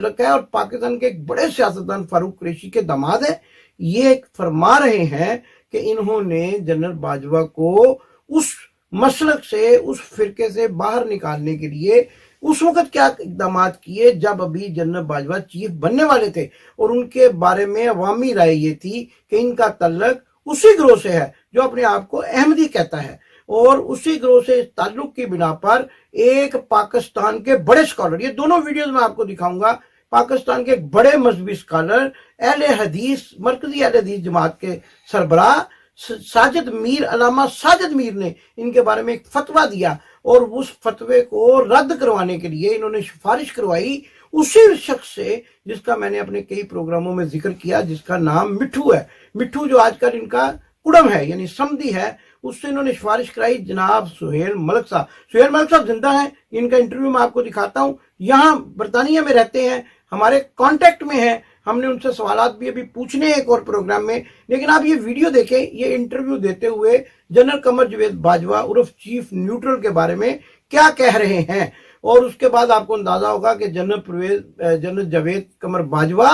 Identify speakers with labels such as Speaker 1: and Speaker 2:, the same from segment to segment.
Speaker 1: रखा है और पाकिस्तान के एक बड़े सियासतदान फारूक कुरैशी के दामाद है। ये फरमा रहे हैं कि इन्होंने जनरल बाजवा को उस मसलक से, उस फिरके से बाहर निकालने के लिए उस वक्त क्या इकदाम किए जब अभी जनरल बाजवा चीफ बनने वाले थे, और उनके बारे में अवामी राय ये थी कि इनका तल्लक उसी ग्रोह से है जो अपने आप को अहमदी कहता है, और उसी ग्रोह से ताल्लुक की बिना पर एक पाकिस्तान के बड़े स्कॉलर, ये दोनों वीडियोस में आपको दिखाऊंगा, पाकिस्तान के बड़े मजहबी स्कॉलर अहले हदीस, मरकजी अहले हदीस जमात के सरबराह साजिद मीर, अलामा साजिद मीर ने इनके बारे में एक फतवा दिया, और उस फतवे को रद्द करवाने के लिए इन्होंने सिफारिश करवाई उसी शख्स से जिसका मैंने अपने कई प्रोग्रामों में जिक्र किया, जिसका नाम मिठू है। मिठू जो आजकल इनका कुड़म है यानी समधी है, उससे इन्होंने सिफारिश कराई जनाब सुहेल मलिक साहब। सुहेल मलिक साहब जिंदा हैं, इनका इंटरव्यू मैं आपको दिखाता हूँ। यहाँ बरतानिया में रहते हैं, हमारे कांटेक्ट में हैं, हमने उनसे सवालात भी अभी पूछने हैं एक और प्रोग्राम में। लेकिन आप ये वीडियो देखें, ये इंटरव्यू देते हुए जनरल कमर जावेद बाजवा उर्फ चीफ न्यूट्रल के बारे में क्या कह रहे हैं, और उसके बाद आपको अंदाजा होगा कि जनरल जावेद कमर बाजवा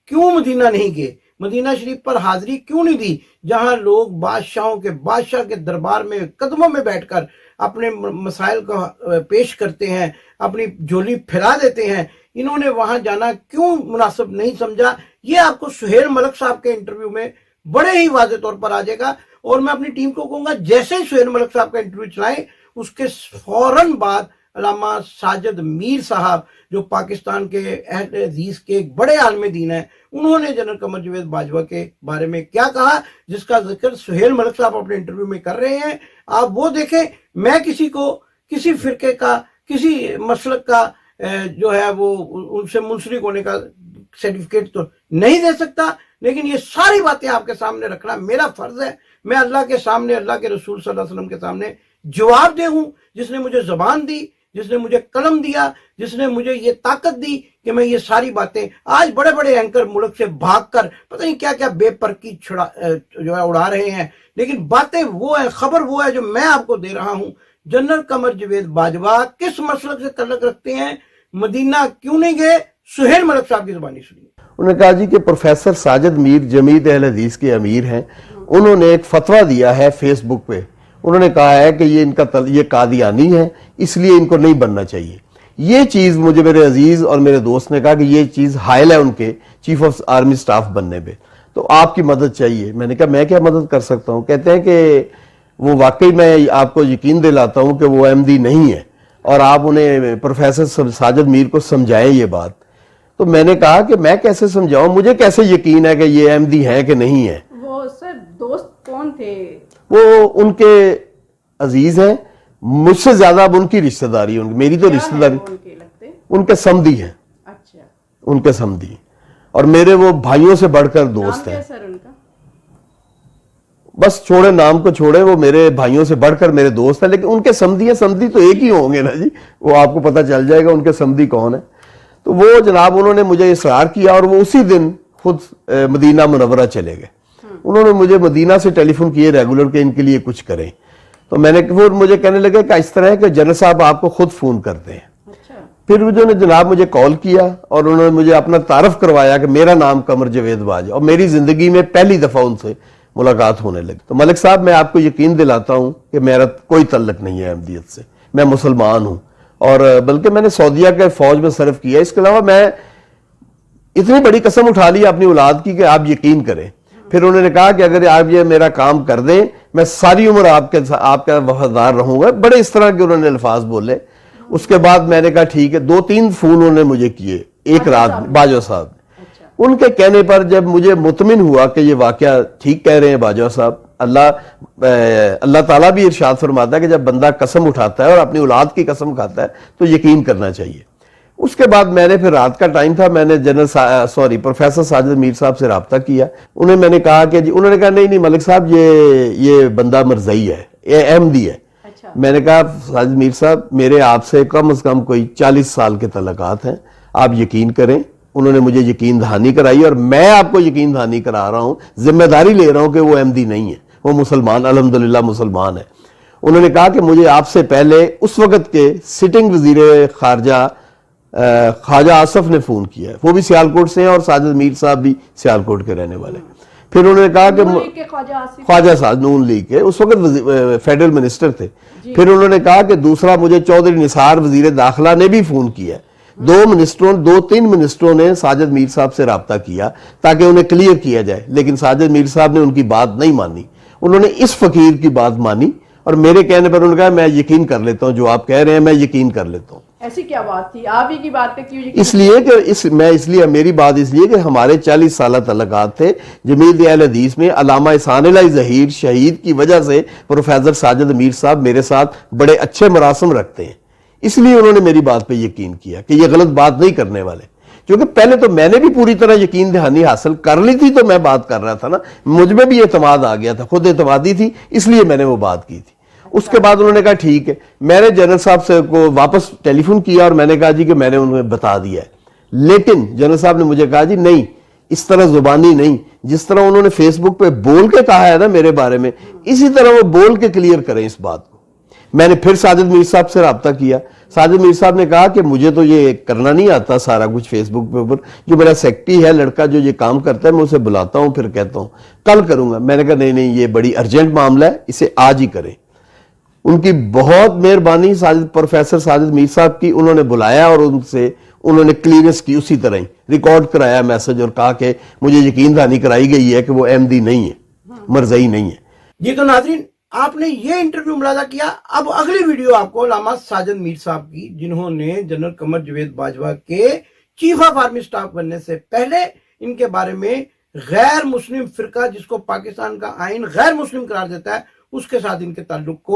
Speaker 1: क्यों मदीना नहीं गए, मदीना शरीफ पर हाजिरी क्यों नहीं दी, जहां लोग बादशाहों के बादशाह के दरबार में कदमों में बैठकर अपने मसाइल को पेश करते हैं, अपनी झोली फैला देते हैं। इन्होंने वहां जाना क्यों मुनासिब नहीं समझा, ये आपको सुहेल मलिक साहब के इंटरव्यू में बड़े ही वाज़ेह तौर पर आ जाएगा। और मैं अपनी टीम को कहूंगा जैसे ही सुहेल मलिक साहब का इंटरव्यू चलाएं, उसके फौरन बाद अल्लामा साजिद मीर साहब जो पाकिस्तान के अहले हदीस के एक बड़े आलिम दीन है, उन्होंने जनरल कमर जावेद बाजवा के बारे में क्या कहा, जिसका जिक्र सुहेल मलिक साहब अपने इंटरव्यू में कर रहे हैं। आप वो देखें। मैं किसी को किसी फिरके का, किसी मसलक का जो है वो उनसे मुंसलिक होने का सर्टिफिकेट तो नहीं दे सकता, लेकिन ये सारी बातें आपके सामने रखना मेरा फर्ज है। मैं अल्लाह के सामने, अल्लाह के रसूल सल्लल्लाहु अलैहि वसल्लम के सामने जवाब दे हूं, जिसने मुझे जबान दी, जिसने मुझे कलम दिया, जिसने मुझे ये ताकत दी कि मैं ये सारी बातें, आज बड़े बड़े एंकर मुल्क से भागकर पता नहीं क्या क्या बेपरकी जो है उड़ा रहे हैं, लेकिन बातें वो है, खबर वो है जो मैं आपको दे रहा हूं। जनरल कमर जावेद बाजवा किस मसलक से तल्लुक रखते हैं, मदीना क्यों नहीं गए, सुहेल मलिक साहब की जुबानी सुनिए।
Speaker 2: उन्होंने कहा जी कि प्रोफेसर साजिद मीर जमीयत अहले हदीस के अमीर हैं, उन्होंने एक फतवा दिया है फेसबुक पे। उन्होंने कहा है कि ये कादियानी है, इसलिए इनको नहीं बनना चाहिए। ये चीज मुझे मेरे अजीज और मेरे दोस्त ने कहा कि ये चीज हायल है उनके चीफ ऑफ आर्मी स्टाफ बनने पे, तो आपकी मदद चाहिए। मैंने कहा मैं क्या मदद कर सकता हूँ। कहते हैं कि वो वाकई मैं आपको यकीन दिलाता हूँ कि वो एमडी नहीं है, और आप उन्हें प्रोफेसर साजिद मीर को समझाएं ये बात। तो मैंने कहा कि मैं कैसे समझाऊं, मुझे कैसे यकीन है कि ये एमडी है कि नहीं है।
Speaker 3: वो सर दोस्त कौन थे?
Speaker 2: वो उनके अजीज हैं, मुझसे ज्यादा अब उनकी रिश्तेदारी, मेरी तो रिश्तेदारी उनके समधी है।
Speaker 3: अच्छा,
Speaker 2: उनके समधी, और मेरे वो भाइयों से बढ़कर दोस्त हैं।
Speaker 3: सर उनका
Speaker 2: बस छोड़े, नाम को छोड़े, वो मेरे भाइयों से बढ़कर मेरे दोस्त हैं। लेकिन उनके समधी है, समधी तो एक ही होंगे ना जी, वो आपको पता चल जाएगा उनके समधी कौन है। तो वो जनाब उन्होंने मुझे इसरार किया, और वो उसी दिन खुद मदीना मुनव्वरा चले गए। उन्होंने मुझे मदीना से टेलीफोन किए रेगुलर के इनके लिए कुछ करें। तो मैंने फिर मुझे कहने लगे कि इस तरह है कि जनरल साहब आपको खुद फोन करते हैं।
Speaker 3: अच्छा।
Speaker 2: फिर उन्होंने जनाब मुझे कॉल किया और उन्होंने मुझे अपना तारफ करवाया कि मेरा नाम कमर जावेद बाजवा, और मेरी जिंदगी में पहली दफा उनसे मुलाकात होने लगी। तो मलिक साहब मैं आपको यकीन दिलाता हूं कि मेरा कोई तल्लक नहीं है अहमदियत से, मैं मुसलमान हूं, और बल्कि मैंने सऊदीया के फौज में सर्व किया। इसके अलावा मैं इतनी बड़ी कसम उठा ली अपनी औलाद की कि आप यकीन करें। फिर उन्होंने कहा कि अगर आप ये मेरा काम कर दें, मैं सारी उम्र आपका वफादार रहूंगा। बड़े इस तरह के उन्होंने अल्फाज बोले। उसके बाद मैंने कहा ठीक है। 2-3 फोन उन्होंने मुझे किए एक रात, बाजवा साहब। उनके कहने पर जब मुझे मुतमिन हुआ कि ये वाकया ठीक कह रहे हैं बाजवा साहब, अल्लाह ताला भी इरशाद फरमाता है कि जब बंदा कसम उठाता है और अपनी औलाद की कसम खाता है तो यकीन करना चाहिए। उसके बाद मैंने फिर रात का टाइम था, मैंने प्रोफेसर साजिद मीर साहब से रब्ता किया। उन्हें मैंने कहा कि उन्होंने कहा नहीं मलिक साहब ये बंदा मरज़ई है, ये अहमदी है।
Speaker 3: अच्छा।
Speaker 2: मैंने कहा साजिद मीर साहब मेरे आपसे कम से कम कोई 40 साल के तल्लुकात हैं, आप यकीन करें। उन्होंने मुझे यकीन दहानी कराई, और मैं आपको यकीन दहानी करा रहा हूं, जिम्मेदारी ले रहा हूं कि वो अहमदी नहीं है, वो मुसलमान, अल्हम्दुलिल्लाह मुसलमान है। उन्होंने कहा कि मुझे आपसे पहले उस वक्त के सिटिंग वजीर खारजा خواجہ آصف نے فون کیا ہے، وہ بھی سیالکوٹ سے ہیں اور ساجد میر صاحب بھی سیالکوٹ کے رہنے والے ہیں۔ پھر انہوں نے کہا کہ خواجہ صاحب نون لیگ کے اس وقت فیڈرل منسٹر تھے۔ پھر انہوں نے کہا کہ دوسرا مجھے چودھری نثار وزیر داخلہ نے بھی فون کیا ہے، دو تین منسٹروں نے ساجد میر صاحب سے رابطہ کیا تاکہ انہیں کلیئر کیا جائے، لیکن ساجد میر صاحب نے ان کی بات نہیں مانی، انہوں نے اس فقیر کی بات مانی اور میرے کہنے پر انہوں نے کہا میں یقین کر لیتا ہوں جو آپ کہہ رہے ہیں، میں یقین کر لیتا ہوں۔
Speaker 3: ایسی کیا بات تھی؟ آپ ہی کی بات پہ کیوں یقین؟
Speaker 2: اس لیے کہ میری بات اس لیے کہ ہمارے 40 سالہ تعلقات تھے جمیعت اہل حدیث میں، علامہ احسان اللہ ظہیر شہید کی وجہ سے پروفیسر ساجد میر صاحب میرے ساتھ بڑے اچھے مراسم رکھتے ہیں، اس لیے انہوں نے میری بات پہ یقین کیا کہ یہ غلط بات نہیں کرنے والے، کیونکہ پہلے تو میں نے بھی پوری طرح یقین دہانی حاصل کر لی تھی تو میں بات کر رہا تھا نا، مجھ میں بھی اعتماد آ گیا تھا، خود اعتمادی تھی، اس لیے میں نے وہ بات کی تھی۔ اس کے بعد انہوں نے کہا ٹھیک ہے، میں نے جنرل صاحب سے کو واپس ٹیلی فون کیا اور میں نے کہا جی کہ میں نے انہیں بتا دیا ہے، لیکن جنرل صاحب نے مجھے کہا جی نہیں، اس طرح زبانی نہیں، جس طرح انہوں نے فیس بک پہ بول کے کہا ہے نا میرے بارے میں، اسی طرح وہ بول کے کلیئر کریں اس بات کو۔ میں نے پھر ساجد میر صاحب سے رابطہ کیا، ساجد میر صاحب نے کہا کہ مجھے تو یہ کرنا نہیں آتا سارا کچھ فیس بک پہ اوپر، جو میرا سیکٹری ہے لڑکا جو یہ کام کرتا ہے میں اسے بلاتا ہوں پھر کہتا ہوں کل کروں گا۔ میں نے کہا نہیں یہ بڑی ارجنٹ معاملہ ہے، اسے آج ہی کریں۔ ان کی بہت مہربانی پروفیسر ساجد میر صاحب کی، انہوں نے بلایا اور ان سے انہوں نے کلیئرنس کی، اسی طرح ہی ریکارڈ کرایا میسج اور کہا کہ مجھے یقین دہانی کرائی گئی ہے کہ وہ احمدی نہیں ہے، مرزئی نہیں ہے۔
Speaker 1: جی تو ناظرین، آپ نے یہ انٹرویو ملاحظہ کیا، اب اگلی ویڈیو آپ کو علامہ ساجد میر صاحب کی، جنہوں نے جنرل قمر جاوید باجوہ کے چیف آف آرمی سٹاف بننے سے پہلے ان کے بارے میں غیر مسلم فرقہ جس کو پاکستان کا آئین غیر مسلم قرار دیتا ہے اس کے ساتھ ان کے تعلق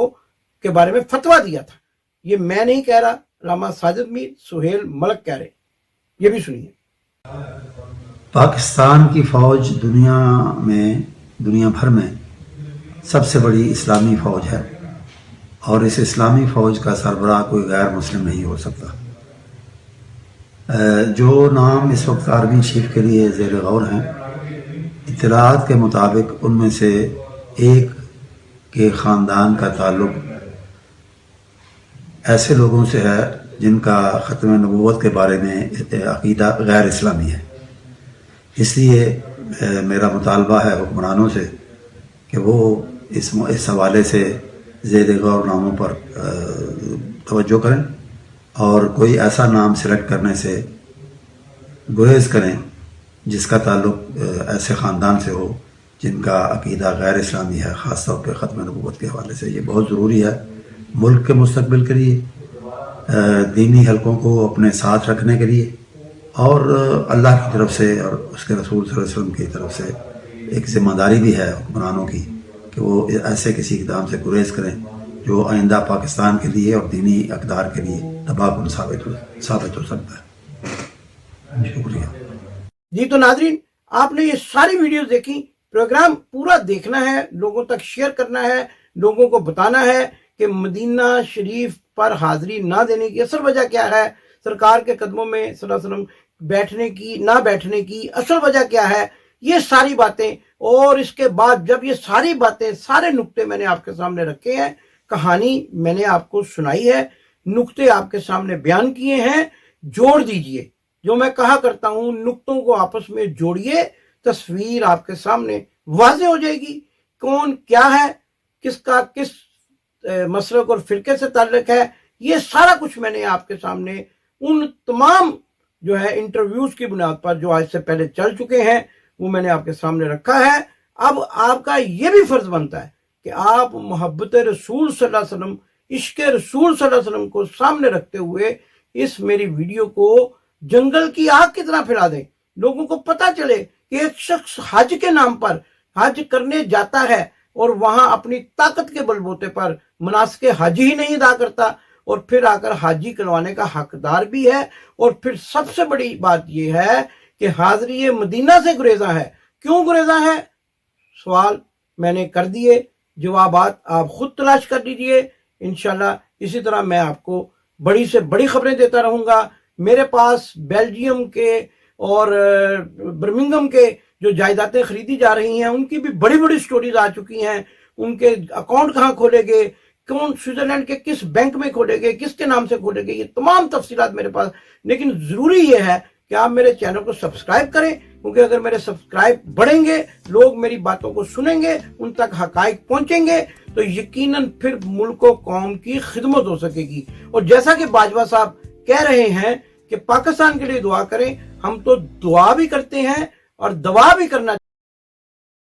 Speaker 1: کے بارے میں فتویٰ دیا تھا۔ یہ میں نہیں کہہ رہا، علامہ ساجد میر سہیل ملک کہہ رہے، یہ بھی سنیے۔
Speaker 4: پاکستان کی فوج دنیا بھر میں سب سے بڑی اسلامی فوج ہے اور اس اسلامی فوج کا سربراہ کوئی غیر مسلم نہیں ہو سکتا۔ جو نام اس وقت آرمی چیف کے لیے زیر غور ہیں، اطلاعات کے مطابق ان میں سے ایک کے خاندان کا تعلق ایسے لوگوں سے ہے جن کا ختم نبوت کے بارے میں عقیدہ غیر اسلامی ہے۔ اس لیے میرا مطالبہ ہے حکمرانوں سے کہ وہ اس حوالے سے زیر غور ناموں پر توجہ کریں اور کوئی ایسا نام سلیکٹ کرنے سے گریز کریں جس کا تعلق ایسے خاندان سے ہو جن کا عقیدہ غیر اسلامی ہے، خاص طور پہ ختم نبوت کے حوالے سے۔ یہ بہت ضروری ہے ملک کے مستقبل کے لیے، دینی حلقوں کو اپنے ساتھ رکھنے کے لیے، اور اللہ کی طرف سے اور اس کے رسول صلی اللہ علیہ وسلم کی طرف سے ایک ذمہ داری بھی ہے حکمرانوں کی کہ وہ ایسے کسی اقدام سے گریز کریں جو آئندہ پاکستان کے لیے اور دینی اقدار کے لیے تباہ کن ثابت ہو سکتا ہے۔ شکریہ۔
Speaker 1: جی تو ناظرین، آپ نے یہ ساری ویڈیوز دیکھی، پروگرام پورا دیکھنا ہے، لوگوں تک شیئر کرنا ہے، لوگوں کو بتانا ہے کہ مدینہ شریف پر حاضری نہ دینے کی اصل وجہ کیا ہے، سرکار کے قدموں میں صلی اللہ علیہ وسلم بیٹھنے کی نہ بیٹھنے کی اصل وجہ کیا ہے، یہ ساری باتیں، اور اس کے بعد جب یہ ساری باتیں سارے نقطے میں نے آپ کے سامنے رکھے ہیں، کہانی میں نے آپ کو سنائی ہے، نقطے آپ کے سامنے بیان کیے ہیں، جوڑ دیجئے، جو میں کہا کرتا ہوں نقطوں کو آپس میں جوڑیے، تصویر آپ کے سامنے واضح ہو جائے گی، کون کیا ہے، کس کا کس مسلک اور فرقے سے تعلق ہے، یہ سارا کچھ میں نے آپ کے سامنے ان تمام جو ہے انٹرویوز کی بنیاد پر جو آج سے پہلے چل چکے ہیں وہ میں نے آپ کے سامنے رکھا ہے۔ اب آپ کا یہ بھی فرض بنتا ہے کہ آپ محبت رسول صلی اللہ علیہ وسلم، عشق رسول صلی اللہ علیہ وسلم کو سامنے رکھتے ہوئے اس میری ویڈیو کو جنگل کی آگ کی طرح پھیلا دیں، لوگوں کو پتہ چلے کہ ایک شخص حج کے نام پر حج کرنے جاتا ہے اور وہاں اپنی طاقت کے بلبوتے پر مناسک حج ہی نہیں ادا کرتا اور پھر آ کر حاجی کروانے کا حقدار بھی ہے، اور پھر سب سے بڑی بات یہ ہے کہ حاضری مدینہ سے گریزاں ہے۔ کیوں گریزاں ہے؟ سوال میں نے کر دیے، جوابات آپ خود تلاش کر لیجئے۔ انشاءاللہ اسی طرح میں آپ کو بڑی سے بڑی خبریں دیتا رہوں گا۔ میرے پاس بیلجیم کے اور برمنگم کے جو جائیدادیں خریدی جا رہی ہیں ان کی بھی بڑی بڑی سٹوریز آ چکی ہیں، ان کے اکاؤنٹ کہاں کھولے گئے، कौन स्विट्जरलैंड के किस बैंक में खोले गए, किसके नाम से खोले गए, ये तमाम तफसीलात मेरे पास। लेकिन जरूरी ये है कि आप मेरे चैनल को सब्सक्राइब करें, क्योंकि अगर मेरे सब्सक्राइब बढ़ेंगे, लोग मेरी बातों को सुनेंगे, उन तक हकाइक पहुंचेंगे, तो यकीनन फिर मुल्क और कौम की खिदमत हो सकेगी। और जैसा कि बाजवा साहब कह रहे हैं कि पाकिस्तान के लिए दुआ करें, हम तो दुआ भी करते हैं और दवा भी करना